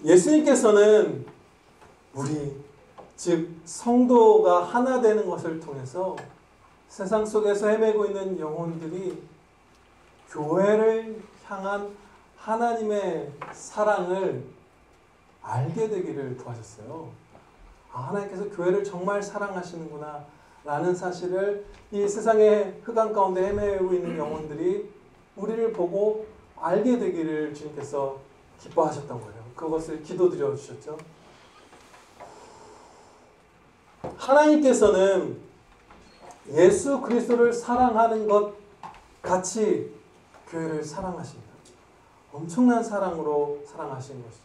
예수님께서는 우리, 즉 성도가 하나 되는 것을 통해서 세상 속에서 헤매고 있는 영혼들이 교회를 향한 하나님의 사랑을 알게 되기를 구하셨어요. 하나님께서 교회를 정말 사랑하시는구나 라는 사실을 이 세상의 흑암 가운데 헤매고 있는 영혼들이 우리를 보고 알게 되기를 주님께서 기뻐하셨던 거예요. 그것을 기도드려 주셨죠. 하나님께서는 예수 그리스도를 사랑하는 것 같이 교회를 사랑하십니다. 엄청난 사랑으로 사랑하시는 것이죠.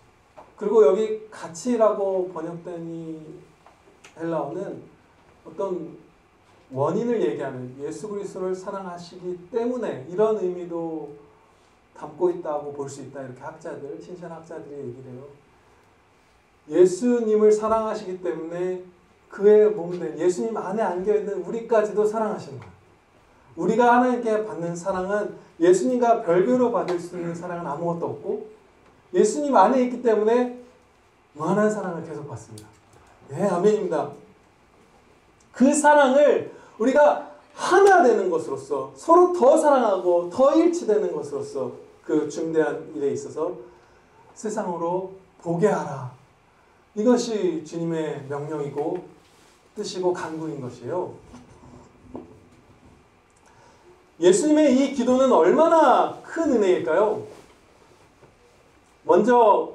그리고 여기 같이라고 번역된 이 헬라어는 어떤 원인을 얘기하는, 예수 그리스도를 사랑하시기 때문에 이런 의미도 담고 있다고 볼 수 있다. 이렇게 학자들, 신신 학자들이 얘기를 해요. 예수님을 사랑하시기 때문에 그의 몸된 예수님 안에 안겨있는 우리까지도 사랑하시는 거예요. 우리가 하나님께 받는 사랑은 예수님과 별개로 받을 수 있는 사랑은 아무것도 없고 예수님 안에 있기 때문에 무한한 사랑을 계속 받습니다. 네, 아멘입니다. 그 사랑을 우리가 하나 되는 것으로서 서로 더 사랑하고 더 일치되는 것으로서 그 중대한 일에 있어서 세상으로 보게 하라. 이것이 주님의 명령이고 뜻이고 간구인 것이에요. 예수님의 이 기도는 얼마나 큰 은혜일까요? 먼저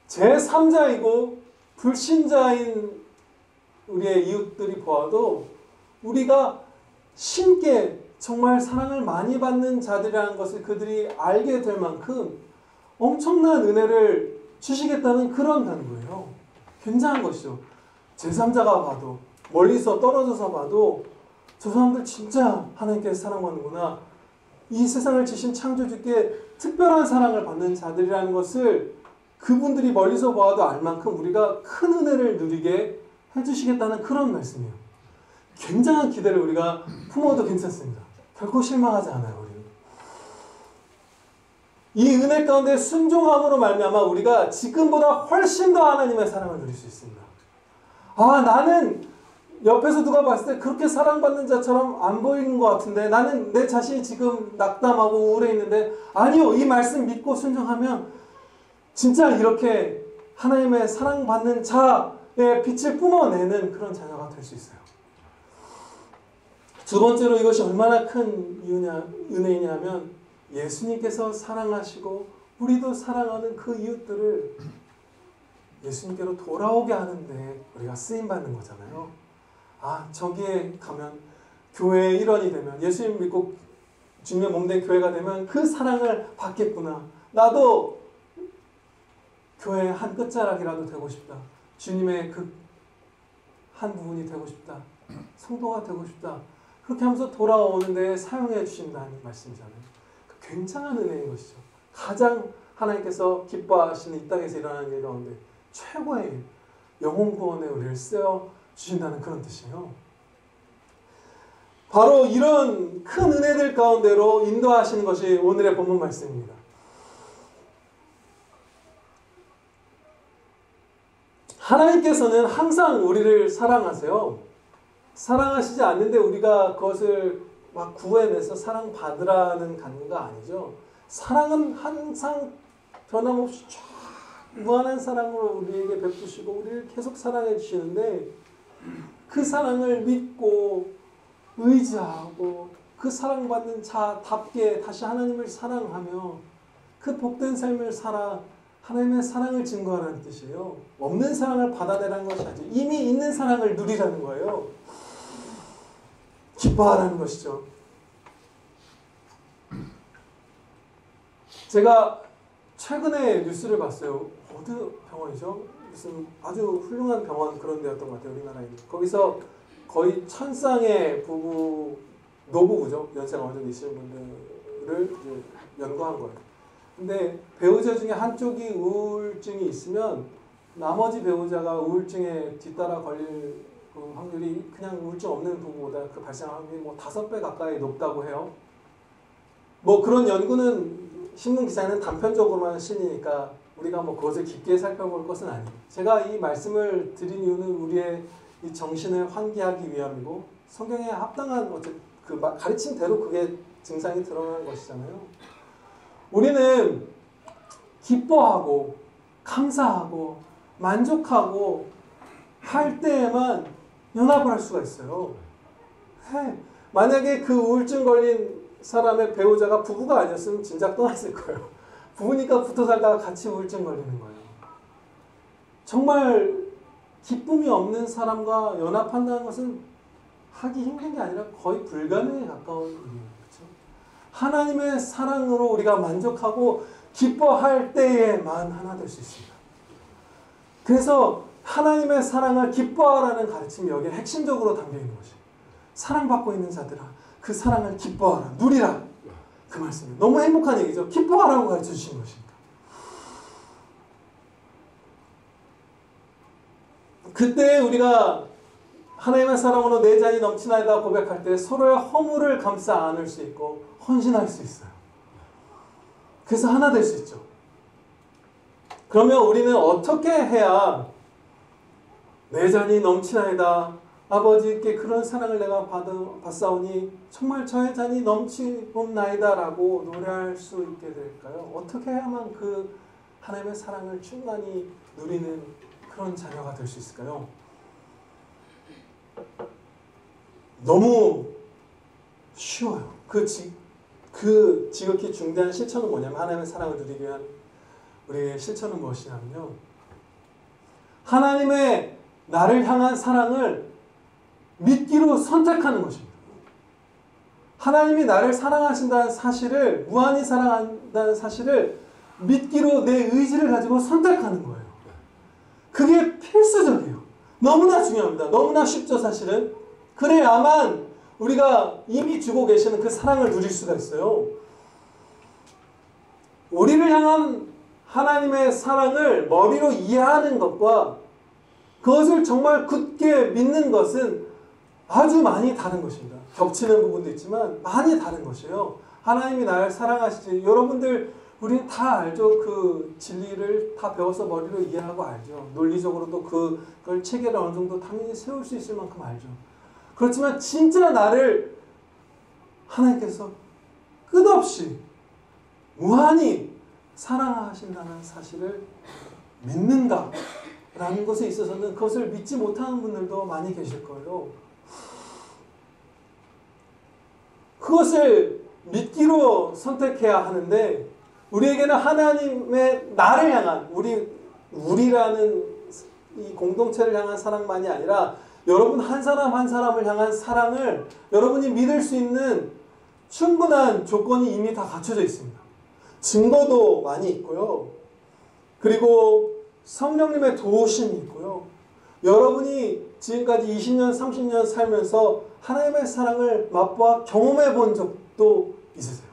제3자이고 불신자인 우리의 이웃들이 보아도 우리가 신께 정말 사랑을 많이 받는 자들이라는 것을 그들이 알게 될 만큼 엄청난 은혜를 주시겠다는 그런 간구예요. 굉장한 것이죠. 제3자가 봐도, 멀리서 떨어져서 봐도 저 사람들 진짜 하나님께서 사랑하는구나. 이 세상을 지신 창조주께 특별한 사랑을 받는 자들이라는 것을 그분들이 멀리서 보아도 알 만큼 우리가 큰 은혜를 누리게 해주시겠다는 그런 말씀이에요. 굉장한 기대를 우리가 품어도 괜찮습니다. 결코 실망하지 않아요. 우리는. 이 은혜 가운데 순종함으로 말미암아 우리가 지금보다 훨씬 더 하나님의 사랑을 누릴 수 있습니다. 나는 옆에서 누가 봤을 때 그렇게 사랑받는 자처럼 안 보이는 것 같은데, 나는 내 자신이 지금 낙담하고 우울해 있는데, 아니요, 이 말씀 믿고 순종하면 진짜 이렇게 하나님의 사랑받는 자의 빛을 뿜어내는 그런 자녀가 될 수 있어요. 두 번째로 이것이 얼마나 큰 은혜이냐면 예수님께서 사랑하시고 우리도 사랑하는 그 이웃들을 예수님께로 돌아오게 하는데 우리가 쓰임받는 거잖아요. 저기에 가면 교회의 일원이 되면, 예수님 믿고 주님의 몸된 교회가 되면 그 사랑을 받겠구나. 나도 교회의 한 끝자락이라도 되고 싶다. 주님의 그 한 부분이 되고 싶다. 성도가 되고 싶다. 그렇게 하면서 돌아오는 데 사용해 주신다는 말씀이잖아요. 굉장한 은혜인 것이죠. 가장 하나님께서 기뻐하시는 이 땅에서 일어나는 일 가운데 최고의 일, 영혼 구원에 우리를 쓰여 주신다는 그런 뜻이에요. 바로 이런 큰 은혜들 가운데로 인도하시는 것이 오늘의 본문 말씀입니다. 하나님께서는 항상 우리를 사랑하세요. 사랑하시지 않는데 우리가 그것을 막 구해내서 사랑받으라는 간구가 아니죠. 사랑은 항상 변함없이 쫙 무한한 사랑으로 우리에게 베푸시고 우리를 계속 사랑해 주시는데, 그 사랑을 믿고 의지하고 그 사랑받는 자답게 다시 하나님을 사랑하며 그 복된 삶을 살아 하나님의 사랑을 증거하라는 뜻이에요. 없는 사랑을 받아내라는 것이 아니죠. 이미 있는 사랑을 누리라는 거예요. 기뻐하라는 것이죠. 제가 최근에 뉴스를 봤어요. 어디 병원이죠? 무슨 아주 훌륭한 병원 그런 데였던 것 같아요. 우리나라에. 거기서 거의 1000쌍의 부부, 노부부죠. 연세가 어느 정도 있으신 분들을 이제 연구한 거예요. 근데 배우자 중에 한쪽이 우울증이 있으면 나머지 배우자가 우울증에 뒤따라 걸릴 그 확률이 그냥 우울증 없는 부부보다 그 발생할 확률이 5배 가까이 높다고 해요. 그런 연구는 신문 기사에는 단편적으로만 실리니까 우리가 뭐 그것을 깊게 살펴볼 것은 아니에요. 제가 이 말씀을 드린 이유는 우리의 이 정신을 환기하기 위함이고 성경에 합당한 그 가르침대로 그게 증상이 드러나는 것이잖아요. 우리는 기뻐하고 감사하고 만족하고 할 때에만 연합을 할 수가 있어요. 만약에 그 우울증 걸린 사람의 배우자가 부부가 아니었으면 진작 떠났을 거예요. 부부니까 붙어 살다가 같이 우울증 걸리는 거예요. 정말 기쁨이 없는 사람과 연합한다는 것은 하기 힘든 게 아니라 거의 불가능에 가까운 일이에요. 그렇죠? 하나님의 사랑으로 우리가 만족하고 기뻐할 때에만 하나 될 수 있습니다. 그래서 하나님의 사랑을 기뻐하라는 가르침이 여기에 핵심적으로 담겨 있는 것이에요. 사랑받고 있는 자들아, 그 사랑을 기뻐하라, 누리라. 그 말씀이에요. 너무 행복한 얘기죠. 기뻐하라고 가르쳐 주신 것이니까. 그때 우리가 하나님의 사랑으로 내 잔이 넘치나이다 고백할 때 서로의 허물을 감싸 안을 수 있고 헌신할 수 있어요. 그래서 하나 될 수 있죠. 그러면 우리는 어떻게 해야 내 잔이 넘치나이다, 아버지께 그런 사랑을 내가 받사오니 정말 저의 잔이 넘치옵나이다 라고 노래할 수 있게 될까요? 어떻게 해야만 그 하나님의 사랑을 충만히 누리는 그런 자녀가 될 수 있을까요? 너무 쉬워요. 그 지극히 중대한 실천은 뭐냐면, 하나님의 사랑을 누리기 위한 우리의 실천은 무엇이냐면요, 하나님의 나를 향한 사랑을 믿기로 선택하는 것입니다. 하나님이 나를 사랑하신다는 사실을, 무한히 사랑한다는 사실을 믿기로 내 의지를 가지고 선택하는 거예요. 그게 필수적이에요. 너무나 중요합니다. 너무나 쉽죠, 사실은. 그래야만 우리가 이미 주고 계시는 그 사랑을 누릴 수가 있어요. 우리를 향한 하나님의 사랑을 머리로 이해하는 것과 그것을 정말 굳게 믿는 것은 아주 많이 다른 것입니다. 겹치는 부분도 있지만 많이 다른 것이에요. 하나님이 나를 사랑하시지. 여러분들 우리는 다 알죠. 그 진리를 다 배워서 머리로 이해하고 알죠. 논리적으로도 그걸 체계를 어느 정도 당연히 세울 수 있을 만큼 알죠. 그렇지만 진짜 나를 하나님께서 끝없이 무한히 사랑하신다는 사실을 믿는가라는 것에 있어서는 그것을 믿지 못하는 분들도 많이 계실 거예요. 그것을 믿기로 선택해야 하는데, 우리에게는 하나님의 나를 향한, 우리라는 이 공동체를 향한 사랑만이 아니라 여러분 한 사람 한 사람을 향한 사랑을 여러분이 믿을 수 있는 충분한 조건이 이미 다 갖춰져 있습니다. 증거도 많이 있고요. 그리고 성령님의 도우심이 있고요. 여러분이 지금까지 20년, 30년 살면서 하나님의 사랑을 맛보아 경험해 본 적도 있으세요.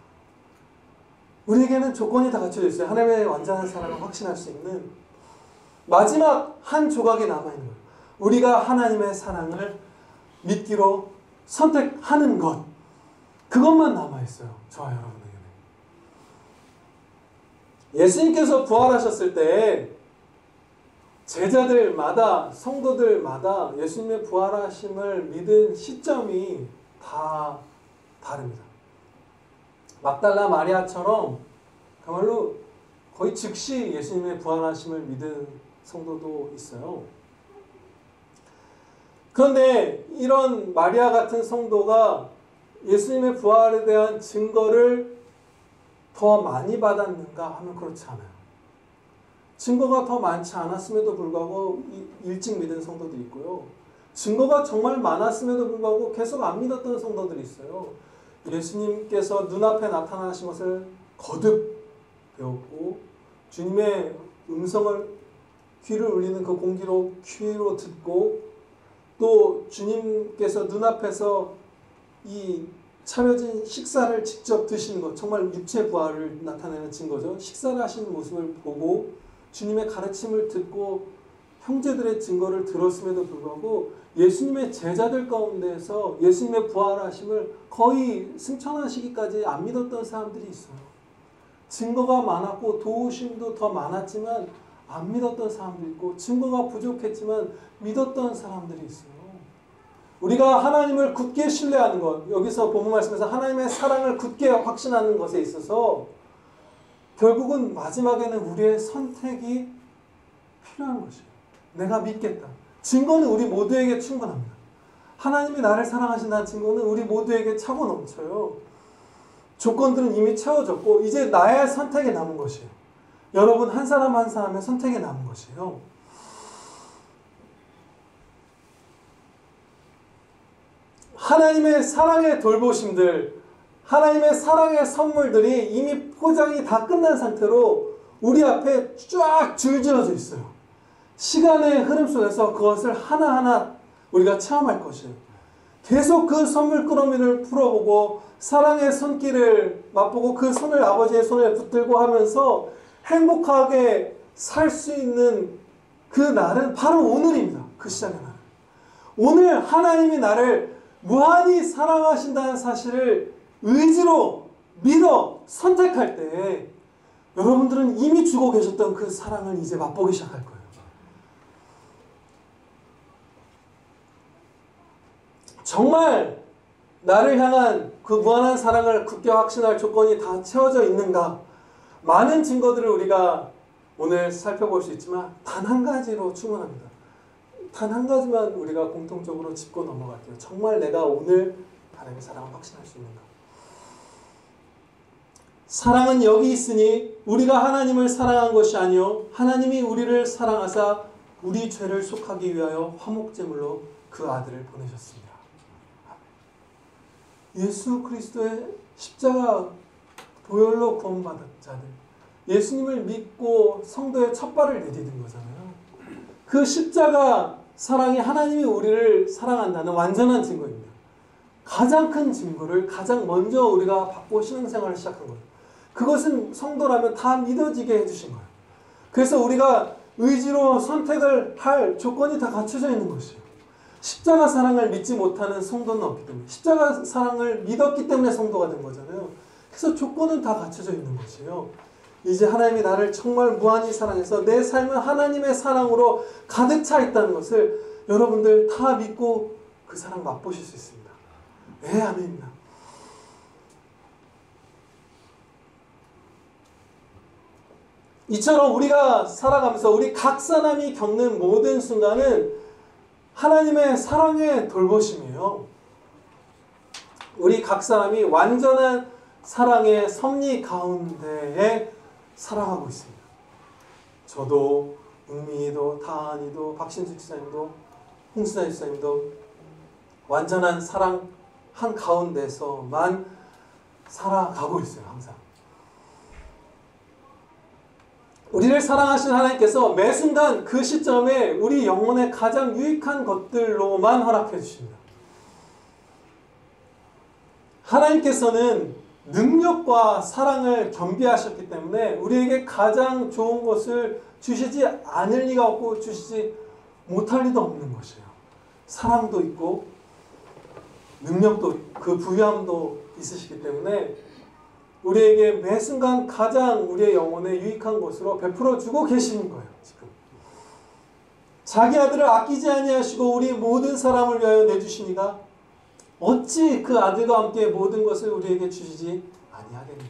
우리에게는 조건이 다 갖춰져 있어요. 하나님의 완전한 사랑을 확신할 수 있는 마지막 한 조각이 남아있는 거예요. 우리가 하나님의 사랑을 믿기로 선택하는 것, 그것만 남아있어요. 저와 여러분에게는. 예수님께서 부활하셨을 때 제자들마다, 성도들마다 예수님의 부활하심을 믿은 시점이 다 다릅니다. 막달라 마리아처럼 그야말로 거의 즉시 예수님의 부활하심을 믿은 성도도 있어요. 그런데 이런 마리아 같은 성도가 예수님의 부활에 대한 증거를 더 많이 받았는가 하면 그렇지 않아요. 증거가 더 많지 않았음에도 불구하고 일찍 믿은 성도들이 있고요. 증거가 정말 많았음에도 불구하고 계속 안 믿었던 성도들이 있어요. 예수님께서 눈앞에 나타나신 것을 거듭 배웠고, 주님의 음성을 귀를 울리는 그 공기로 귀로 듣고, 또 주님께서 눈앞에서 이 차려진 식사를 직접 드시는 것, 정말 육체 부활을 나타내는 증거죠. 식사를 하시는 모습을 보고 주님의 가르침을 듣고 형제들의 증거를 들었음에도 불구하고 예수님의 제자들 가운데에서 예수님의 부활하심을 거의 승천하시기까지 안 믿었던 사람들이 있어요. 증거가 많았고 도우심도 더 많았지만 안 믿었던 사람도 있고, 증거가 부족했지만 믿었던 사람들이 있어요. 우리가 하나님을 굳게 신뢰하는 것, 여기서 본문 말씀에서 하나님의 사랑을 굳게 확신하는 것에 있어서 결국은 마지막에는 우리의 선택이 필요한 것이에요. 내가 믿겠다. 증거는 우리 모두에게 충분합니다. 하나님이 나를 사랑하신다는 증거는 우리 모두에게 차고 넘쳐요. 조건들은 이미 채워졌고 이제 나의 선택이 남은 것이에요. 여러분 한 사람 한 사람의 선택이 남은 것이에요. 하나님의 사랑의 돌보심들, 하나님의 사랑의 선물들이 이미 포장이 다 끝난 상태로 우리 앞에 쫙 줄지어져 있어요. 시간의 흐름 속에서 그것을 하나하나 우리가 체험할 것이에요. 계속 그 선물 꾸러미를 풀어보고 사랑의 손길을 맛보고 그 손을 아버지의 손을 붙들고 하면서 행복하게 살 수 있는 그 날은 바로 오늘입니다. 그 시작의 날. 오늘 하나님이 나를 무한히 사랑하신다는 사실을 의지로 믿어 선택할 때 여러분들은 이미 주고 계셨던 그 사랑을 이제 맛보기 시작할 거예요. 정말 나를 향한 그 무한한 사랑을 굳게 확신할 조건이 다 채워져 있는가? 많은 증거들을 우리가 오늘 살펴볼 수 있지만 단 한 가지로 충분합니다. 단 한 가지만 우리가 공통적으로 짚고 넘어갈게요. 정말 내가 오늘 하나님의 사랑을 확신할 수 있는가? 사랑은 여기 있으니 우리가 하나님을 사랑한 것이 아니요 하나님이 우리를 사랑하사 우리 죄를 속하기 위하여 화목제물로 그 아들을 보내셨습니다. 예수 그리스도의 십자가 보혈로 구원받은 자들, 예수님을 믿고 성도의 첫 발을 내디딘 거잖아요. 그 십자가 사랑이 하나님이 우리를 사랑한다는 완전한 증거입니다. 가장 큰 증거를 가장 먼저 우리가 받고 신앙생활을 시작한 거예요. 그것은 성도라면 다 믿어지게 해주신 거예요. 그래서 우리가 의지로 선택을 할 조건이 다 갖춰져 있는 것이에요. 십자가 사랑을 믿지 못하는 성도는 없기 때문에, 십자가 사랑을 믿었기 때문에 성도가 된 거잖아요. 그래서 조건은 다 갖춰져 있는 것이에요. 이제 하나님이 나를 정말 무한히 사랑해서 내 삶은 하나님의 사랑으로 가득 차 있다는 것을 여러분들 다 믿고 그 사랑 맛보실 수 있습니다. 네, 아멘입니다. 이처럼 우리가 살아가면서 우리 각 사람이 겪는 모든 순간은 하나님의 사랑의 돌보심이에요. 우리 각 사람이 완전한 사랑의 섭리 가운데에 살아가고 있습니다. 저도, 웅민이도, 다한이도, 박신수 지사님도, 홍수자 지사님도 완전한 사랑 한 가운데서만 살아가고 있어요. 항상. 우리를 사랑하시는 하나님께서 매 순간 그 시점에 우리 영혼에 가장 유익한 것들로만 허락해 주십니다. 하나님께서는 능력과 사랑을 겸비하셨기 때문에 우리에게 가장 좋은 것을 주시지 않을 리가 없고 주시지 못할 리도 없는 것이에요. 사랑도 있고 능력도 그 부유함도 있으시기 때문에 우리에게 매 순간 가장 우리의 영혼에 유익한 것으로 베풀어 주고 계시는 거예요. 지금 자기 아들을 아끼지 아니하시고 우리 모든 사람을 위하여 내주시니가 어찌 그 아들과 함께 모든 것을 우리에게 주시지 아니하겠느냐.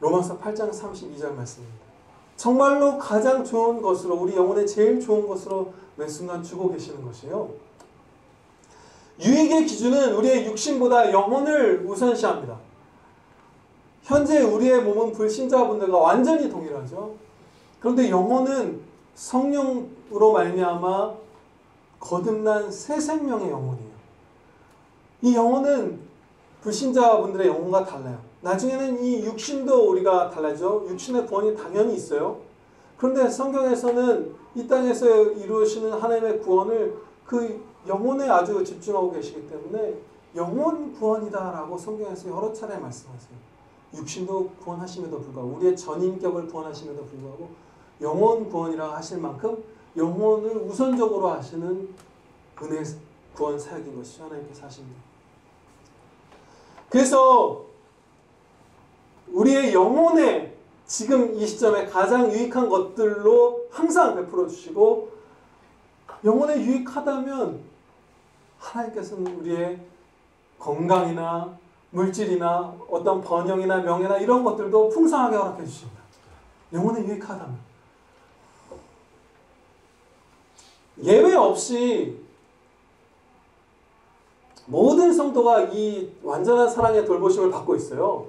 로마서 8장 32절 말씀입니다. 정말로 가장 좋은 것으로 우리 영혼에 제일 좋은 것으로 매 순간 주고 계시는 것이에요. 유익의 기준은 우리의 육신보다 영혼을 우선시합니다. 현재 우리의 몸은 불신자분들과 완전히 동일하죠. 그런데 영혼은 성령으로 말미암아 거듭난 새 생명의 영혼이에요. 이 영혼은 불신자분들의 영혼과 달라요. 나중에는 이 육신도 우리가 달라져. 육신의 구원이 당연히 있어요. 그런데 성경에서는 이 땅에서 이루시는 하나님의 구원을 그 영혼에 아주 집중하고 계시기 때문에 영혼 구원이다라고 성경에서 여러 차례 말씀하세요. 육신도 구원하심에도 불구하고 우리의 전인격을 구원하심에도 불구하고 영혼 구원이라고 하실 만큼 영혼을 우선적으로 하시는 은혜 구원 사역인 것이 하나님께서 하십니다. 그래서 우리의 영혼에 지금 이 시점에 가장 유익한 것들로 항상 베풀어 주시고, 영혼에 유익하다면 하나님께서는 우리의 건강이나 물질이나 어떤 번영이나 명예나 이런 것들도 풍성하게 허락해 주십니다. 영혼에 유익하다면. 예외 없이 모든 성도가 이 완전한 사랑의 돌보심을 받고 있어요.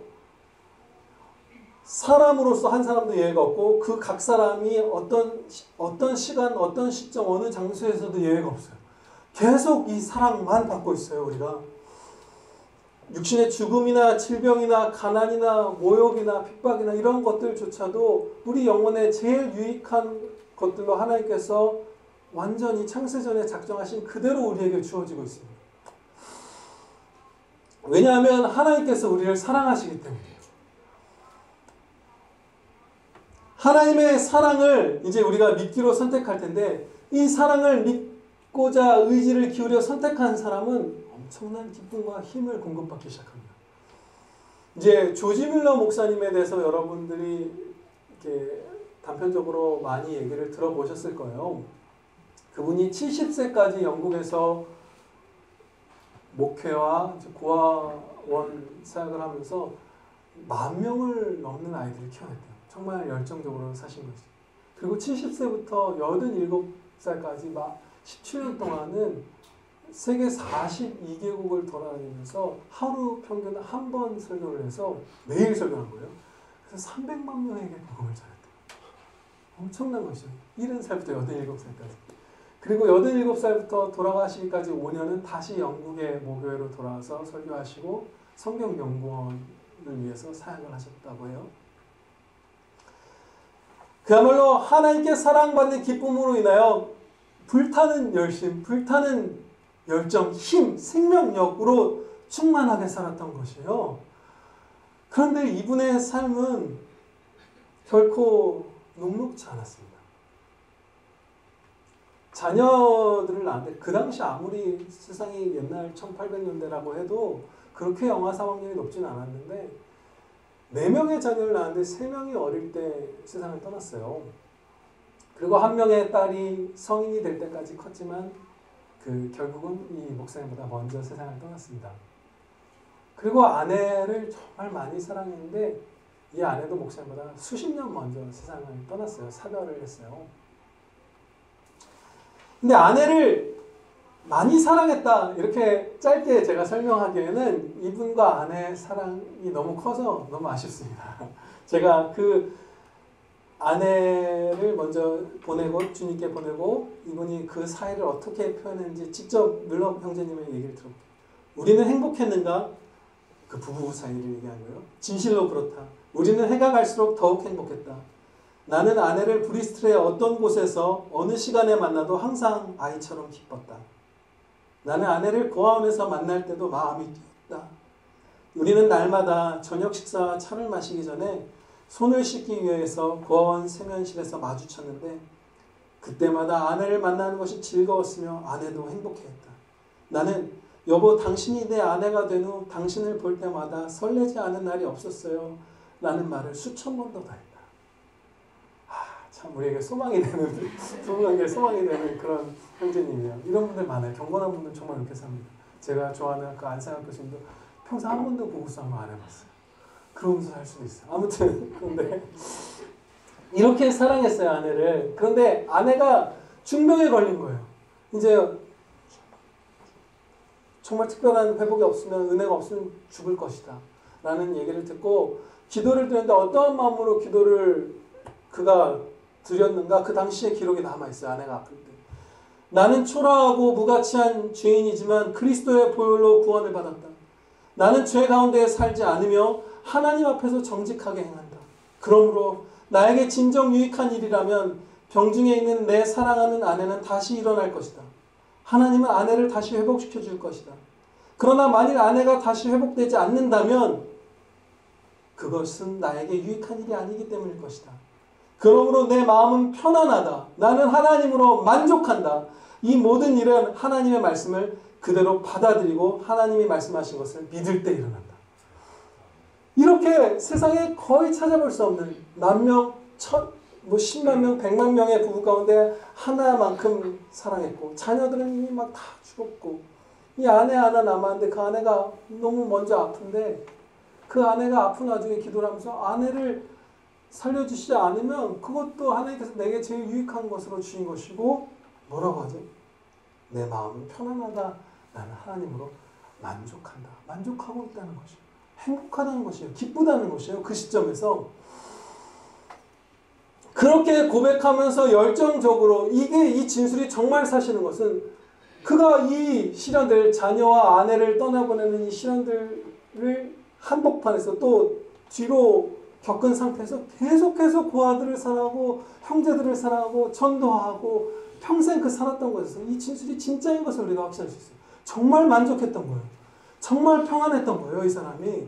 사람으로서 한 사람도 예외가 없고 그 각 사람이 어떤 시간, 어떤 시점, 어느 장소에서도 예외가 없어요. 계속 이 사랑만 받고 있어요. 우리가 육신의 죽음이나 질병이나 가난이나 모욕이나 핍박이나 이런 것들조차도 우리 영혼에 제일 유익한 것들로 하나님께서 완전히 창세전에 작정하신 그대로 우리에게 주어지고 있습니다. 왜냐하면 하나님께서 우리를 사랑하시기 때문이에요. 하나님의 사랑을 이제 우리가 믿기로 선택할 텐데, 이 사랑을 믿고자 의지를 기울여 선택한 사람은 엄청난 기쁨과 힘을 공급받기 시작합니다. 이제 조지 밀러 목사님에 대해서 여러분들이 이렇게 단편적으로 많이 얘기를 들어보셨을 거예요. 그분이 70세까지 영국에서 목회와 고아원 사역을 하면서 10,000명을 넘는 아이들을 키워냈대요. 정말 열정적으로 사신 것이죠. 그리고 70세부터 87살까지 막 17년 동안은 세계 42개국을 돌아다니면서 하루 평균 한 번 설교를 해서 매일 설교한 거예요. 그래서 300만 명에게 복음을 전했대요. 엄청난 것이죠. 70살부터 87살까지. 그리고 87살부터 돌아가시기까지 5년은 다시 영국의 모교회로 돌아와서 설교하시고 성경 연구원을 위해서 사역을 하셨다고 해요. 그야말로 하나님께 사랑받는 기쁨으로 인하여 불타는 열심, 불타는 열정, 힘, 생명력으로 충만하게 살았던 것이에요. 그런데 이분의 삶은 결코 녹록지 않았습니다. 자녀들을 낳았는데 그 당시 아무리 세상이 옛날 1800년대라고 해도 그렇게 영아 사망률이 높지는 않았는데 4명의 자녀를 낳았는데 3명이 어릴 때 세상을 떠났어요. 그리고 1명의 딸이 성인이 될 때까지 컸지만 결국은 이 목사님보다 먼저 세상을 떠났습니다. 그리고 아내를 정말 많이 사랑했는데 이 아내도 목사님보다 수십 년 먼저 세상을 떠났어요. 사별을 했어요. 근데 아내를 많이 사랑했다 이렇게 짧게 제가 설명하기에는 이분과 아내의 사랑이 너무 커서 너무 아쉽습니다. 제가 그 아내를 먼저 보내고 주님께 보내고 이분이 그 사이를 어떻게 표현했는지 직접 밀러 형제님의 얘기를 들어볼게요. 우리는 행복했는가? 그 부부 사이를 얘기한 거예요. 진실로 그렇다. 우리는 해가 갈수록 더욱 행복했다. 나는 아내를 브리스톨의 어떤 곳에서 어느 시간에 만나도 항상 아이처럼 기뻤다. 나는 아내를 고아원에서 만날 때도 마음이 뛰었다. 우리는 날마다 저녁 식사와 차를 마시기 전에 손을 씻기 위해서 고아원 세면실에서 마주쳤는데 그때마다 아내를 만나는 것이 즐거웠으며 아내도 행복해했다. 나는 여보 당신이 내 아내가 된 후 당신을 볼 때마다 설레지 않은 날이 없었어요. 라는 말을 수천 번도 다 했다. 참 우리에게 소망이 되는 그런 형제님이에요. 이런 분들 많아요. 경건한 분들 정말 이렇게 삽니다. 제가 좋아하는 그 안상학 교수님도 평생 한 번도 부부싸움 안 해봤어요. 그러면서 살 수도 있어요. 아무튼 그런데 이렇게 사랑했어요 아내를. 그런데 아내가 중병에 걸린 거예요. 이제 정말 특별한 회복이 없으면 은혜가 없으면 죽을 것이다 라는 얘기를 듣고 기도를 드렸는데 어떠한 마음으로 기도를 그가 드렸는가 그 당시의 기록이 남아있어요. 아내가 아플 때 나는 초라하고 무가치한 죄인이지만 그리스도의 보혈로 구원을 받았다. 나는 죄 가운데 살지 않으며 하나님 앞에서 정직하게 행한다. 그러므로 나에게 진정 유익한 일이라면 병중에 있는 내 사랑하는 아내는 다시 일어날 것이다. 하나님은 아내를 다시 회복시켜 줄 것이다. 그러나 만일 아내가 다시 회복되지 않는다면 그것은 나에게 유익한 일이 아니기 때문일 것이다. 그러므로 내 마음은 편안하다. 나는 하나님으로 만족한다. 이 모든 일은 하나님의 말씀을 그대로 받아들이고 하나님이 말씀하신 것을 믿을 때 일어난다. 이렇게 세상에 거의 찾아볼 수 없는 만 명, 뭐 10만 명, 100만 명의 부부 가운데 하나만큼 사랑했고 자녀들은 이미 막 다 죽었고 이 아내 하나 남았는데 그 아내가 너무 먼저 아픈데 그 아내가 아픈 와중에 기도를 하면서 아내를 살려주시지 않으면 그것도 하나님께서 내게 제일 유익한 것으로 주신 것이고 뭐라고 하죠? 내 마음은 편안하다. 나는 하나님으로 만족한다. 만족하고 있다는 것이에요. 행복하다는 것이에요. 기쁘다는 것이에요. 그 시점에서 그렇게 고백하면서 열정적으로 이 진술이 정말 사시는 것은 그가 이 시련들 자녀와 아내를 떠나보내는 이 시련들을 한복판에서 또 뒤로 겪은 상태에서 계속해서 그 아들을 사랑하고 형제들을 사랑하고 전도하고 평생 그 살았던 것에서 이 진술이 진짜인 것을 우리가 확신할 수 있어요. 정말 만족했던 거예요. 정말 평안했던 거예요. 이 사람이.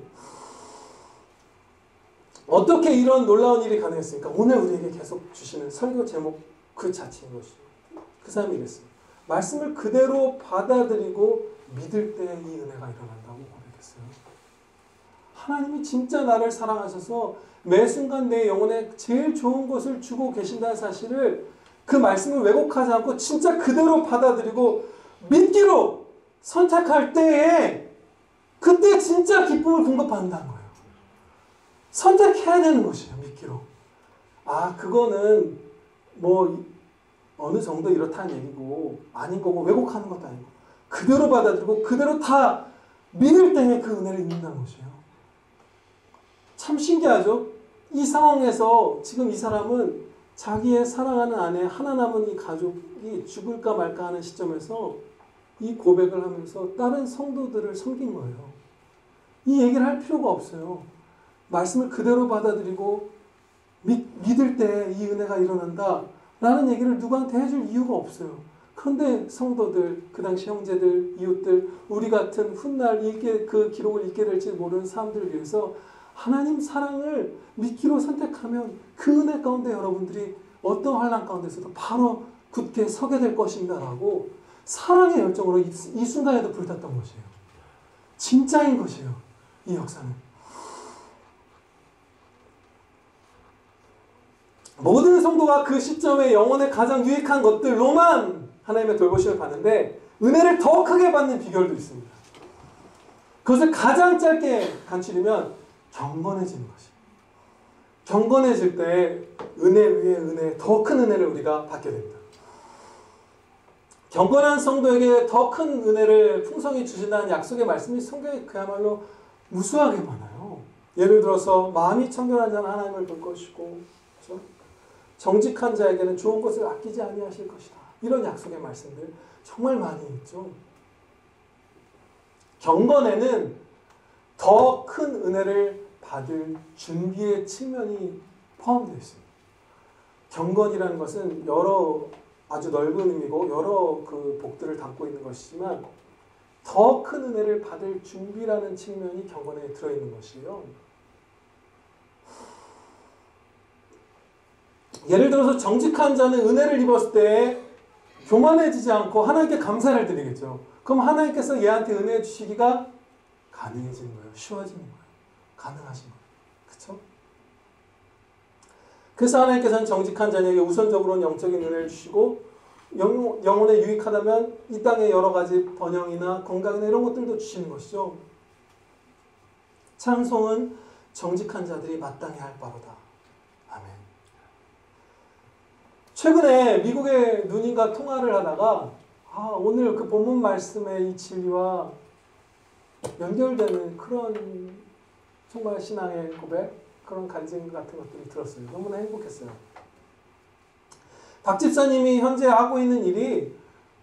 어떻게 이런 놀라운 일이 가능했습니까? 오늘 우리에게 계속 주시는 설교 제목 그 자체인 것이죠. 그 사람이 이랬어요. 말씀을 그대로 받아들이고 믿을 때 이 은혜가 일어난다고 고백했어요. 하나님이 진짜 나를 사랑하셔서 매 순간 내 영혼에 제일 좋은 것을 주고 계신다는 사실을 그 말씀을 왜곡하지 않고 진짜 그대로 받아들이고 믿기로 선택할 때에 그때 진짜 기쁨을 공급한다는 거예요. 선택해야 되는 것이에요. 믿기로. 아 그거는 뭐 어느 정도 이렇다는 얘기고 아닌 거고 왜곡하는 것도 아니고 그대로 받아들이고 그대로 다 믿을 때에 그 은혜를 입는다는 것이에요. 참 신기하죠? 이 상황에서 지금 이 사람은 자기의 사랑하는 아내 하나 남은 이 가족이 죽을까 말까 하는 시점에서 이 고백을 하면서 다른 성도들을 섬긴 거예요. 이 얘기를 할 필요가 없어요. 말씀을 그대로 받아들이고 믿을 때 이 은혜가 일어난다 라는 얘기를 누구한테 해줄 이유가 없어요. 그런데 성도들, 그 당시 형제들, 이웃들, 우리 같은 훗날 그 기록을 읽게 될지 모르는 사람들을 위해서 하나님 사랑을 믿기로 선택하면 그 은혜 가운데 여러분들이 어떤 환난 가운데서도 바로 굳게 서게 될 것입니다 라고 사랑의 열정으로 이 순간에도 불탔던 것이에요. 진짜인 것이에요. 이 역사는. 모든 성도가 그 시점에 영혼에 가장 유익한 것들로만 하나님의 돌보심을 받는데 은혜를 더 크게 받는 비결도 있습니다. 그것을 가장 짧게 간추리면 경건해지는 것이에요. 경건해질 때 은혜 위에 은혜, 더 큰 은혜를 우리가 받게 됩니다. 경건한 성도에게 더 큰 은혜를 풍성히 주신다는 약속의 말씀이 성경에 그야말로 무수하게 많아요. 예를 들어서 마음이 청결한 자는 하나님을 볼 것이고 그렇죠? 정직한 자에게는 좋은 것을 아끼지 아니하실 것이다. 이런 약속의 말씀들 정말 많이 있죠. 경건에는 더 큰 은혜를 받을 준비의 측면이 포함되어 있습니다. 경건이라는 것은 아주 넓은 의미고 여러 그 복들을 담고 있는 것이지만 더 큰 은혜를 받을 준비라는 측면이 경건에 들어있는 것이에요. 예를 들어서 정직한 자는 은혜를 입었을 때 교만해지지 않고 하나님께 감사를 드리겠죠. 그럼 하나님께서 얘한테 은혜 주시기가 가능해지는 거예요. 쉬워지는 거예요. 가능하신 거예요. 그렇죠? 그래서 하나님께서는 정직한 자에게 우선적으로는 영적인 은혜를 주시고 영혼에 유익하다면 이 땅의 여러 가지 번영이나 건강이나 이런 것들도 주시는 것이죠. 찬송은 정직한 자들이 마땅히 할 바로다. 아멘. 최근에 미국의 누님과 통화를 하다가 오늘 그 본문 말씀의 이 진리와 연결되는 그런 정말 신앙의 고백, 그런 간증 같은 것들이 들었어요. 너무나 행복했어요. 박 집사님이 현재 하고 있는 일이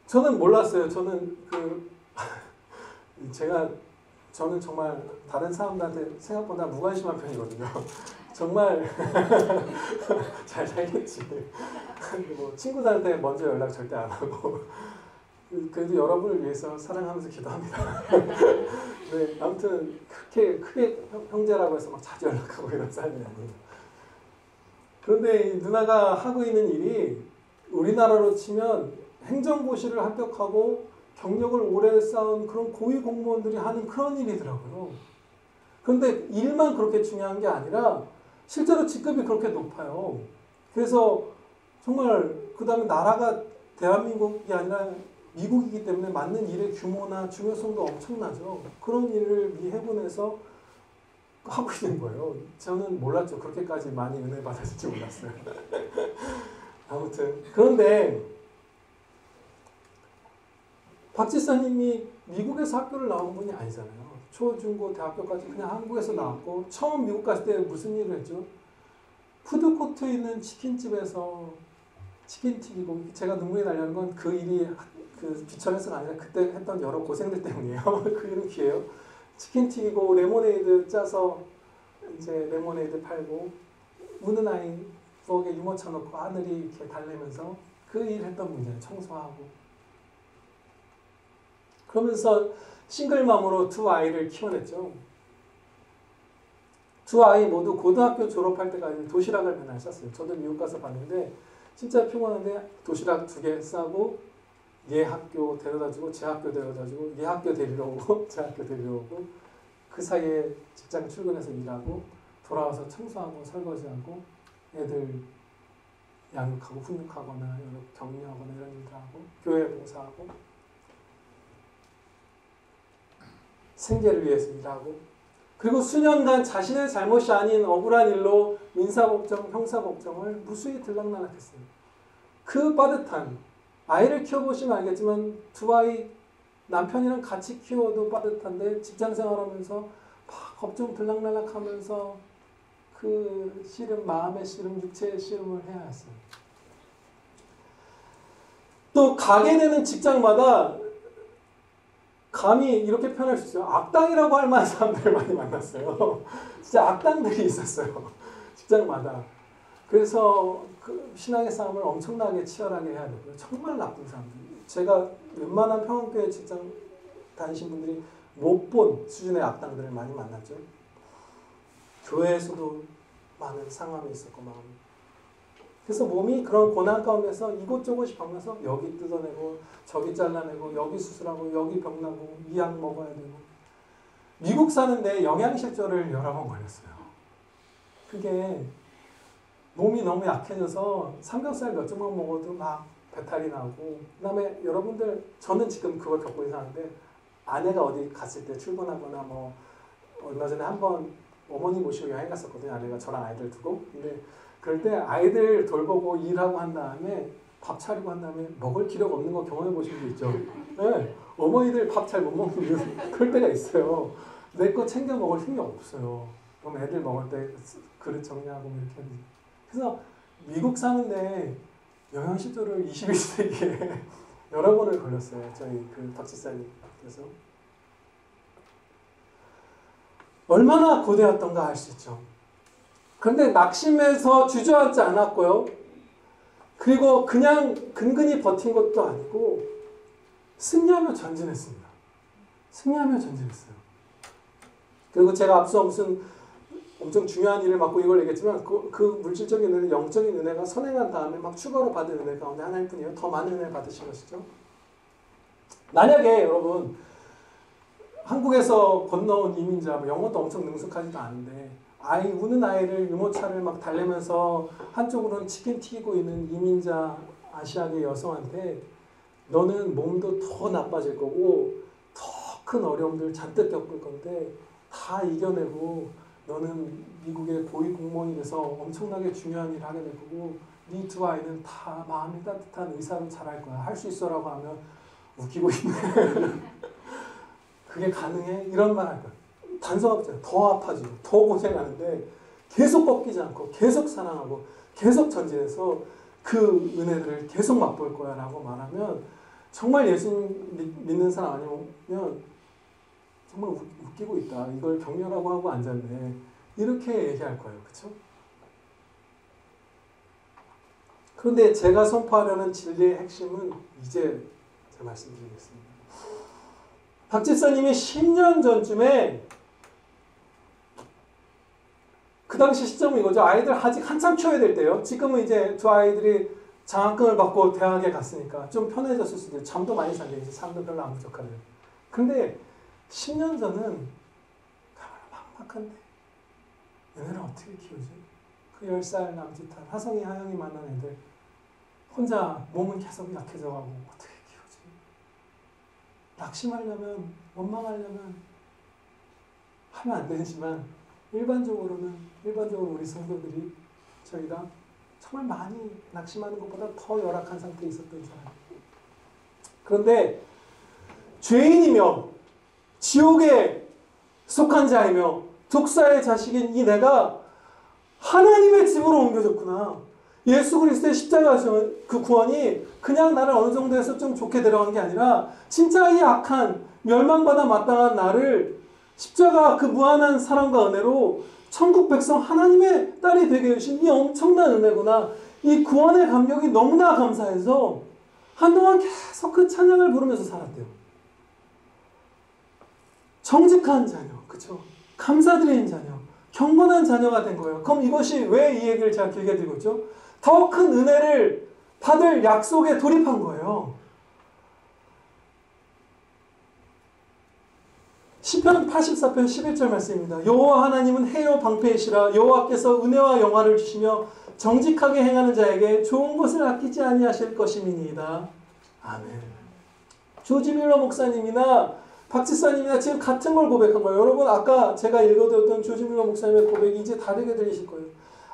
저는 몰랐어요. 저는 저는 정말 다른 사람들한테 생각보다 무관심한 편이거든요. 정말 잘 살겠지. 뭐 친구들한테 먼저 연락 절대 안 하고 그래도 여러분을 위해서 사랑하면서 기도합니다. 네, 아무튼 크게 형제라고 해서 막 자주 연락하고 이런 사람이 아니에요. 그런데 이 누나가 하고 있는 일이 우리나라로 치면 행정고시를 합격하고 경력을 오래 쌓은 그런 고위 공무원들이 하는 그런 일이더라고요. 그런데 일만 그렇게 중요한 게 아니라 실제로 직급이 그렇게 높아요. 그래서 정말 그 다음에 나라가 대한민국이 아니라 미국이기 때문에 맞는 일의 규모나 중요성도 엄청나죠. 그런 일을 미 해군에서 하고 있는 거예요. 저는 몰랐죠. 그렇게까지 많이 은혜 받았을 줄 몰랐어요. 아무튼 그런데 박 지사님이 미국에서 학교를 나온 분이 아니잖아요. 초, 중, 고, 대학교까지 그냥 한국에서 나왔고 처음 미국 갔을 때 무슨 일을 했죠? 푸드코트에 있는 치킨집에서 치킨 튀기고 제가 눈물이 나려는 건 그 일이 그 귀찮아서가 아니라 그때 했던 여러 고생들 때문이에요. 그 일은 귀해요. 치킨 튀기고 레모네이드 짜서 이제 레모네이드 팔고 우는 아이 부엌에 유모차 넣고 하늘이 이렇게 달래면서 그 일 했던 분이잖아요. 청소하고. 그러면서 싱글맘으로 두 아이를 키워냈죠. 두 아이 모두 고등학교 졸업할 때까지 도시락을 맨날 쌌어요. 저도 미국 가서 봤는데 진짜 피곤한데 도시락 2개 싸고 얘 학교 데려다주고 제 학교 데려다주고 얘 학교 데리러 오고 제 학교 데리러 오고 그 사이에 직장 출근해서 일하고 돌아와서 청소하고 설거지하고 애들 양육하고 훈육하거나 격려하거나 이런 일도 하고 교회 봉사하고 생계를 위해서 일하고 그리고 수년간 자신의 잘못이 아닌 억울한 일로 민사법정, 형사법정을 무수히 들락날락했어요. 그 빠듯한 아이를 키워보시면 알겠지만 두 아이 남편이랑 같이 키워도 빠듯한데 직장생활하면서 막 법정 들락날락하면서 그 씨름, 마음의 씨름, 육체의 씨름을 해야 했어요. 또 가게 되는 직장마다 감히 이렇게 표현할 수 있어요. 악당이라고 할 만한 사람들을 많이 만났어요. 진짜 악당들이 있었어요. 직장마다. 그래서 그 신앙의 싸움을 엄청나게 치열하게 해야 되고요. 정말 나쁜 사람들. 제가 웬만한 평안교회 직장 다니신 분들이 못 본 수준의 악당들을 많이 만났죠. 교회에서도 많은 상함이 있었고 마음이. 그래서 몸이 그런 고난 가운데서 이곳저곳이 병나서 여기 뜯어내고 저기 잘라내고 여기 수술하고 여기 병나고 이 약 먹어야 되고 미국 사는데 영양실조를 여러 번 걸렸어요. 그게 몸이 너무 약해져서 삼겹살 몇 조각 먹어도 막 배탈이 나고 그 다음에 여러분들 저는 지금 그걸 겪고 있는데 아내가 어디 갔을 때 출근하거나 뭐 얼마 전에 한번 어머니 모시고 여행 갔었거든요. 아내가 저랑 아이들 두고. 근데 그럴 때 아이들 돌보고 일하고 한 다음에 밥 차리고 한 다음에 먹을 기력 없는 거 경험해 보신 분 있죠? 네. 어머니들 밥 잘 못 먹는 그럴 때가 있어요. 내 거 챙겨 먹을 힘이 없어요. 그럼 애들 먹을 때 그릇 정리하고 이렇게 하는. 그래서 미국 사는데 영양실조를 21세기에 여러 번을 걸렸어요. 저희 그 덕지사님. 그래서 얼마나 고되었던가 알 수 있죠. 그런데 낙심해서 주저앉지 않았고요. 그리고 그냥 근근히 버틴 것도 아니고 승리하며 전진했습니다. 승리하며 전진했어요. 그리고 제가 앞서 무슨 엄청 중요한 일을 맡고 이걸 얘기했지만 그 물질적인 은혜, 영적인 은혜가 선행한 다음에 막 추가로 받은 은혜 가운데 하나일 뿐이에요. 더 많은 은혜를 받으신 것이죠. 만약에 여러분 한국에서 건너온 이민자, 영어도 엄청 능숙하지도 않은데 우는 아이를 유모차를 막 달래면서 한쪽으로는 치킨 튀기고 있는 이민자 아시아계 여성한테 너는 몸도 더 나빠질 거고 더 큰 어려움들 잔뜩 겪을 건데 다 이겨내고 너는 미국의 고위 공무원이 돼서 엄청나게 중요한 일을 하게 될 거고 네 두 아이는 다 마음이 따뜻한 의사로 자랄 거야. 할 수 있어 라고 하면 웃기고 있네. 그게 가능해? 이런 말 할 거야. 단서가 없잖아요. 더 아파지고 더 고생하는데 계속 꺾이지 않고 계속 사랑하고 계속 전진해서 그 은혜들을 계속 맛볼 거야 라고 말하면 정말 예수님 믿는 사람 아니면 정말 웃기고 있다. 이걸 격려라고 하고 앉았네. 이렇게 얘기할 거예요. 그렇죠? 그런데 제가 선포하려는 진리의 핵심은 이제 제가 말씀드리겠습니다. 박 집사님이 10년 전쯤에 그 당시 시점은 이거죠. 아이들 아직 한참 키워야 될 때요. 지금은 이제 두 아이들이 장학금을 받고 대학에 갔으니까 좀 편해졌을 수도 있어요. 잠도 많이 자게 이제 잠도 별로 안 부족하네요. 근데 10년 전은 막 팍팍한데 은혜를 어떻게 키우지? 그 10살 남짓한 하성이 하영이 만난 애들 혼자 몸은 계속 약해져가고 어떻게 키우지? 낙심하려면, 원망하려면 하면 안 되지만 일반적으로 우리 성도들이 저희가 정말 많이 낙심하는 것보다 더 열악한 상태에 있었던 사람이에요. 그런데 죄인이며 지옥에 속한 자이며 독사의 자식인 이 내가 하나님의 집으로 옮겨졌구나. 예수 그리스도의 십자가 그 구원이 그냥 나를 어느 정도에서 좀 좋게 데려간 게 아니라 진짜 이 악한 멸망받아 마땅한 나를 십자가 그 무한한 사랑과 은혜로 천국 백성 하나님의 딸이 되게 해주신 이 엄청난 은혜구나. 이 구원의 감격이 너무나 감사해서 한동안 계속 그 찬양을 부르면서 살았대요. 정직한 자녀, 그쵸? 감사드리는 자녀, 경건한 자녀가 된 거예요. 그럼 이것이 왜 이 얘기를 제가 길게 드리고 있죠? 더 큰 은혜를 받을 약속에 돌입한 거예요. 시편 84편 11절 말씀입니다. 여호와 하나님은 해요 방패이시라. 여호와께서 은혜와 영화를 주시며 정직하게 행하는 자에게 좋은 것을 아끼지 아니하실 것임이니이다. 아멘. 조지 밀러 목사님이나 박지사님이나 지금 같은 걸 고백한 거예요. 여러분 아까 제가 읽어드렸던 조지 밀러 목사님의 고백이 이제 다르게 들리실 거예요.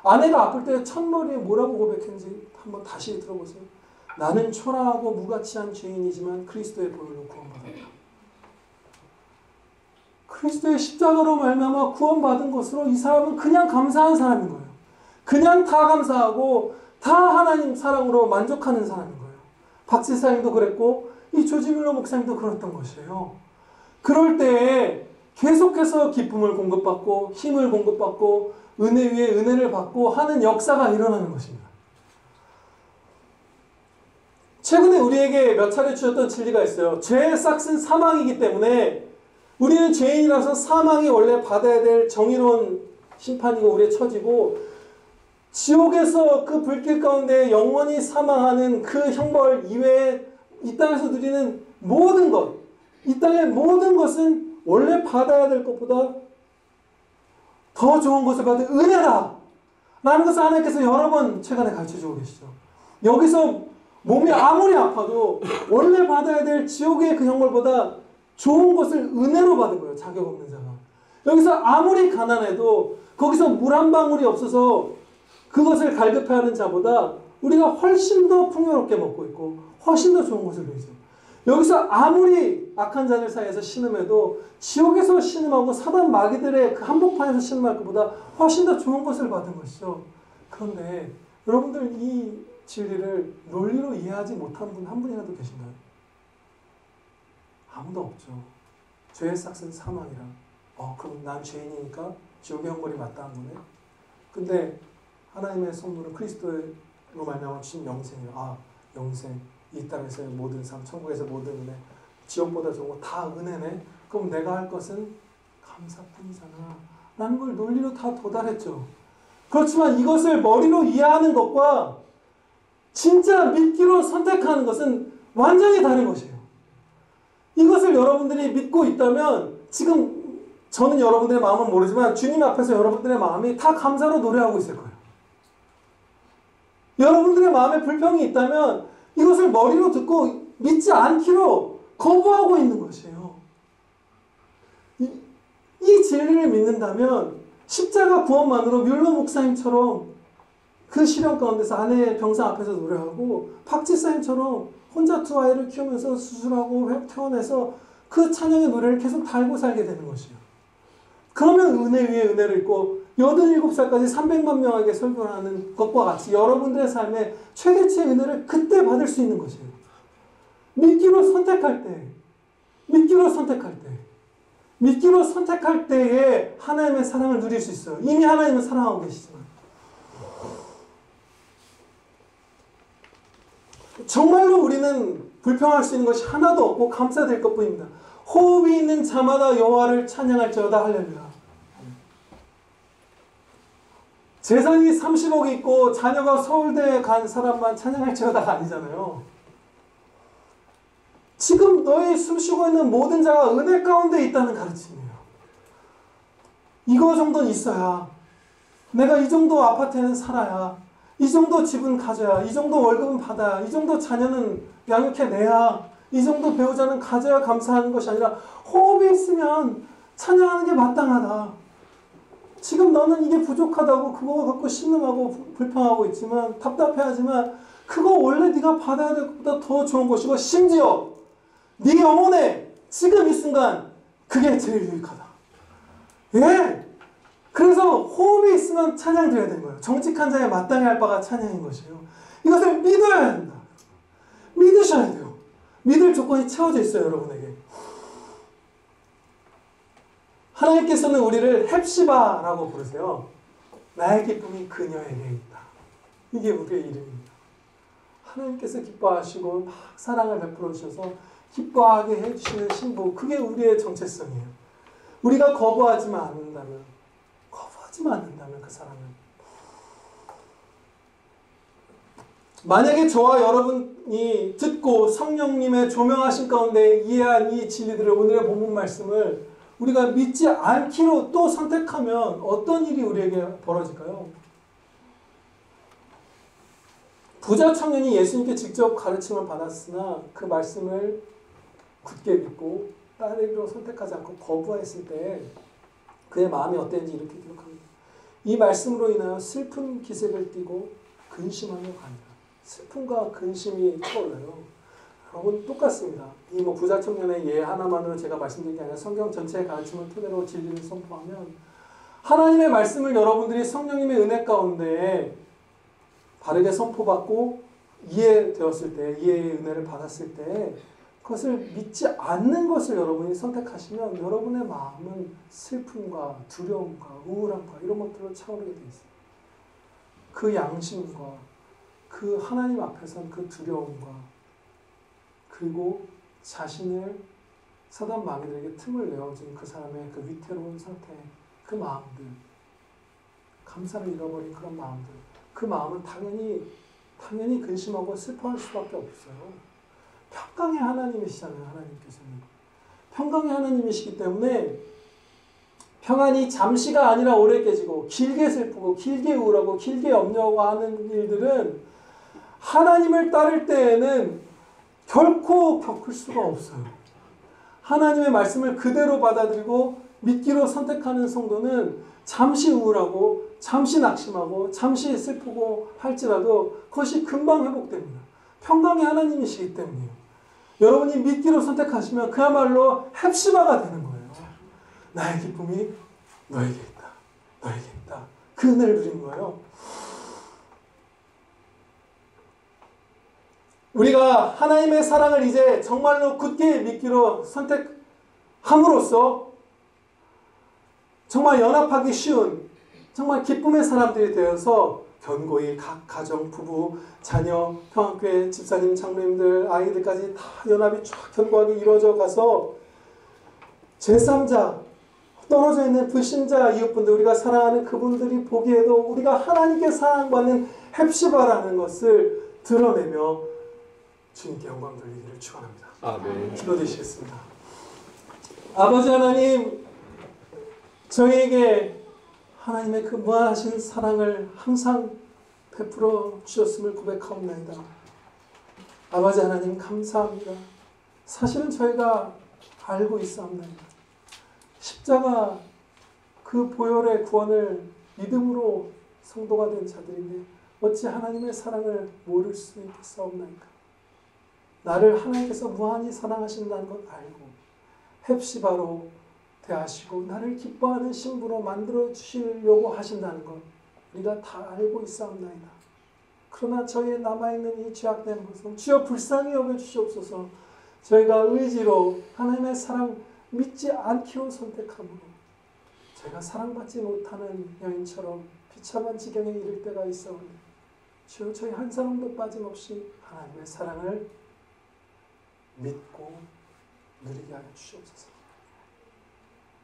아내가 아플 때 첫머리에 뭐라고 고백했는지 한번 다시 들어보세요. 나는 초라하고 무가치한 죄인이지만 그리스도의 보혈로 구원받았다. 그리스도의 십자가로 말미암아 구원받은 것으로 이 사람은 그냥 감사한 사람인 거예요. 그냥 다 감사하고 다 하나님 사랑으로 만족하는 사람인 거예요. 박지사님도 그랬고 이 조지 밀러 목사님도 그랬던 것이에요. 그럴 때에 계속해서 기쁨을 공급받고 힘을 공급받고 은혜 위에 은혜를 받고 하는 역사가 일어나는 것입니다. 최근에 우리에게 몇 차례 주셨던 진리가 있어요. 죄의 싹은 사망이기 때문에 우리는 죄인이라서 사망이 원래 받아야 될 정의로운 심판이고 우리의 처지고 지옥에서 그 불길 가운데 영원히 사망하는 그 형벌 이외에 이 땅에서 누리는 모든 것, 이 땅의 모든 것은 원래 받아야 될 것보다 더 좋은 것을 받은 은혜다 라는 것을 하나님께서 여러 번 최근에 가르쳐주고 계시죠. 여기서 몸이 아무리 아파도 원래 받아야 될 지옥의 그 형벌보다 좋은 것을 은혜로 받은 거예요. 자격 없는 자가. 여기서 아무리 가난해도 거기서 물 한 방울이 없어서 그것을 갈급해하는 자보다 우리가 훨씬 더 풍요롭게 먹고 있고 훨씬 더 좋은 것을 누리죠. 여기서 아무리 악한 자들 사이에서 신음해도 지옥에서 신음하고 사단 마귀들의 그 한복판에서 신음할 것보다 훨씬 더 좋은 것을 받은 것이죠. 그런데 여러분들 이 진리를 논리로 이해하지 못한 분 한 분이라도 계신가요? 아무도 없죠. 죄의 싹은 사망이라. 그럼 난 죄인이니까 지옥의 형벌이 마땅한 거네. 근데 하나님의 선물은 그리스도로 말미암아 주신 영생이에요. 영생, 이 땅에서의 모든 삶, 천국에서 모든 은혜, 지옥보다 좋은 거 다 은혜네. 그럼 내가 할 것은 감사뿐이잖아 라는 걸 논리로 다 도달했죠. 그렇지만 이것을 머리로 이해하는 것과 진짜 믿기로 선택하는 것은 완전히 다른 것이에요. 이것을 여러분들이 믿고 있다면 지금 저는 여러분들의 마음은 모르지만 주님 앞에서 여러분들의 마음이 다 감사로 노래하고 있을 거예요. 여러분들의 마음에 불평이 있다면 이것을 머리로 듣고 믿지 않기로 거부하고 있는 것이에요. 이 진리를 믿는다면 십자가 구원만으로 뮬러 목사님처럼 그 시련 가운데서 아내의 병상 앞에서 노래하고 박지사님처럼 혼자 두 아이를 키우면서 수술하고 퇴원해서 그 찬양의 노래를 계속 달고 살게 되는 것이에요. 그러면 은혜 위에 은혜를 입고 87살까지 300만 명에게 설교를 하는 것과 같이 여러분들의 삶에 최대치의 은혜를 그때 받을 수 있는 것이에요. 믿기로 선택할 때, 믿기로 선택할 때에 하나님의 사랑을 누릴 수 있어요. 이미 하나님은 사랑하고 계시지만. 정말로 우리는 불평할 수 있는 것이 하나도 없고 감사될 것뿐입니다. 호흡이 있는 자마다 여호와를 찬양할지어다. 할렐루야. 재산이 30억이 있고 자녀가 서울대에 간 사람만 찬양할지어다가 아니잖아요. 지금 너희 숨쉬고 있는 모든 자가 은혜 가운데 있다는 가르침이에요. 이거 정도는 있어야, 내가 이 정도 아파트에는 살아야, 이 정도 집은 가져야, 이 정도 월급은 받아야, 이 정도 자녀는 양육해내야, 이 정도 배우자는 가져야 감사하는 것이 아니라 호흡이 있으면 찬양하는 게 마땅하다. 지금 너는 이게 부족하다고 그거 갖고 신음하고 불평하고 있지만, 답답해하지만 그거 원래 네가 받아야 될 것보다 더 좋은 것이고, 심지어 네 영혼에 지금 이 순간 그게 제일 유익하다. 예. 그래서 호흡이 있으면 찬양 드려야 되는 거예요. 정직한 자에 마땅히 할 바가 찬양인 것이에요. 이것을 믿어야 된다. 믿으셔야 돼요. 믿을 조건이 채워져 있어요, 여러분에게. 하나님께서는 우리를 헵시바라고 부르세요. 나의 기쁨이 그녀에게 있다. 이게 우리의 이름입니다. 하나님께서 기뻐하시고 막 사랑을 베풀어 주셔서 기뻐하게 해주시는 신부, 그게 우리의 정체성이에요. 우리가 거부하지만 않는다면 그 사람은, 만약에 저와 여러분이 듣고 성령님의 조명하신 가운데 이해한 이 진리들을, 오늘의 본문 말씀을 우리가 믿지 않기로 또 선택하면 어떤 일이 우리에게 벌어질까요? 부자 청년이 예수님께 직접 가르침을 받았으나 그 말씀을 굳게 믿고 따르기로 선택하지 않고 거부했을 때 그의 마음이 어땠는지 이렇게 기록합니다. 이 말씀으로 인하여 슬픈 기색을 띠고 근심하며 갑니다. 슬픔과 근심이 떠올라요. 여러분, 똑같습니다. 이 부자 청년의 예 하나만으로 제가 말씀드린 게 아니라 성경 전체의 가르침을 토대로 진리를 선포하면, 하나님의 말씀을 여러분들이 성령님의 은혜 가운데 바르게 선포받고 이해되었을 때, 이해의 은혜를 받았을 때, 그것을 믿지 않는 것을 여러분이 선택하시면 여러분의 마음은 슬픔과 두려움과 우울함과 이런 것들로 차오르게 되어 있어요. 그 양심과 그 하나님 앞에선 그 두려움과, 그리고 자신을 사단 마귀들에게 틈을 내어준 그 사람의 그 위태로운 상태, 그 마음들, 감사를 잃어버린 그런 마음들, 그 마음은 당연히 근심하고 슬퍼할 수밖에 없어요. 평강의 하나님이시잖아요. 하나님께서는 평강의 하나님이시기 때문에 평안이 잠시가 아니라 오래 깨지고, 길게 슬프고 길게 우울하고 길게 염려하는 일들은 하나님을 따를 때에는 결코 겪을 수가 없어요. 하나님의 말씀을 그대로 받아들이고 믿기로 선택하는 성도는 잠시 우울하고 잠시 낙심하고 잠시 슬프고 할지라도 그것이 금방 회복됩니다. 평강의 하나님이시기 때문이에요. 여러분이 믿기로 선택하시면 그야말로 헵시바가 되는 거예요. 나의 기쁨이 너에게 있다. 너에게 있다. 그 은혜를 누린 거예요. 우리가 하나님의 사랑을 이제 정말로 굳게 믿기로 선택함으로써 정말 연합하기 쉬운 정말 기쁨의 사람들이 되어서 견고히 각 가정, 부부, 자녀, 평안교회 집사님, 장로님들, 아이들까지 다 연합이 쫙 견고하게 이루어져 가서 제3자, 떨어져 있는 불신자 이웃분들, 우리가 사랑하는 그분들이 보기에도 우리가 하나님께 사랑받는 헵시바라는 것을 드러내며 주님께 영광 돌리기를 축원합니다. 아멘. 기도드리시겠습니다. 아버지 하나님, 저희에게 하나님의 그 무한하신 사랑을 항상 베풀어 주셨음을 고백하옵나이다. 아버지 하나님 감사합니다. 사실은 저희가 알고 있사옵나이다. 십자가 그 보혈의 구원을 믿음으로 성도가 된 자들인데 어찌 하나님의 사랑을 모를 수 있겠사옵나이까. 나를 하나님께서 무한히 사랑하신다는 것 알고 헵시바로 대하시고 나를 기뻐하는 신부로 만들어 주시려고 하신다는 것 우리가 다 알고 있사옵나이다. 그러나 저희의 남아있는 이 죄악된 모습 주여 불쌍히 여겨주시옵소서. 저희가 의지로 하나님의 사랑 믿지 않기로 선택함으로 저희가 사랑받지 못하는 여인처럼 비참한 지경에 이를 때가 있사오니 주여 저희 한 사람도 빠짐없이 하나님의 사랑을 믿고 누리게 하여 주시옵소서.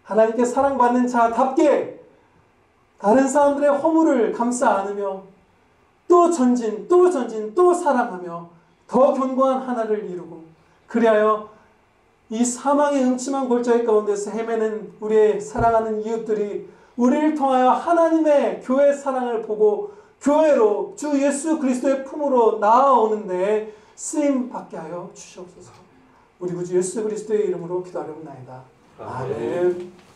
하나님께 사랑받는 자답게 다른 사람들의 허물을 감싸 안으며 또 전진 또 사랑하며 더 견고한 하나를 이루고 그리하여 이 사망의 음침한 골짜기 가운데서 헤매는 우리의 사랑하는 이웃들이 우리를 통하여 하나님의 교회 사랑을 보고 교회로 주 예수 그리스도의 품으로 나아오는데 쓰임 받게 하여 주시옵소서. 우리 구주 예수 그리스도의 이름으로 기도하옵나이다. 아멘.